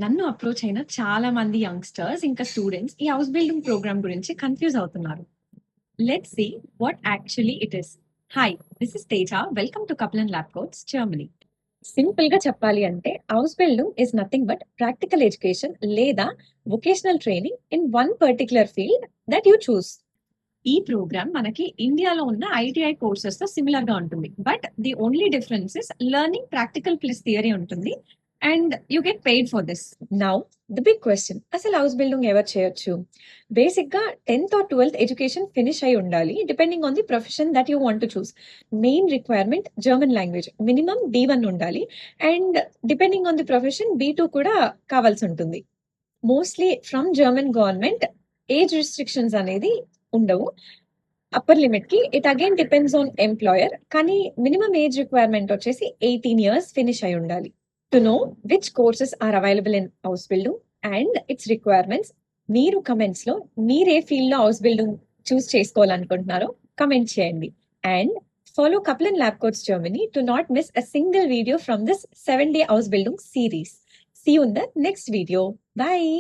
నన్ను అప్రోచ్ అయిన చాలా మంది యంగ్‌స్టర్స్ ఇంకా స్టూడెంట్స్ ఈ హౌస్ బిల్డింగ్ ప్రోగ్రామ్ గురించి కన్‌ఫ్యూజ్ అవుతున్నారు. Let's see what actually it is. Hi, this is Teja. Welcome to Kaplan lab coats Germany. Simple గా చెప్పాలి అంటే house building is nothing but practical education లేదా vocational training in one particular field that you choose. ఈ programme మనకి ఇండియాలో ఉన్న ITI courses తో similar గా ఉంటుంది. But the only difference is learning practical plus theory ఉంటుంది and you get paid for this. Now the big question, అసలు house building ఎవరు చేయొచ్చు? బేసిక్ గా 10th are 12th education finish అయి ఉండాలి, depending on the profession that you want to choose. Main requirement German language minimum B1 ఉండాలి and depending on the profession B2 కూడా కావాల్సి ఉంటుంది. Mostly from German government age restrictions అనేది ఉండవు. Upper limit కి it again depends on employer, కానీ minimum age requirement వచ్చేసి 18 years finish అయి ఉండాలి. To know which courses are available in house building and its requirements, మీరు కమెంట్స్ లో మీరే ఫీల్డ్ లో హౌస్ బిల్డింగ్ చూస్ చేసుకోవాలనుకుంటున్నారో కమెంట్ చేయండి. And follow Kaplan Lab Coats Germany to not miss a single video from this 7-day house building series. See you in the next video. Bye.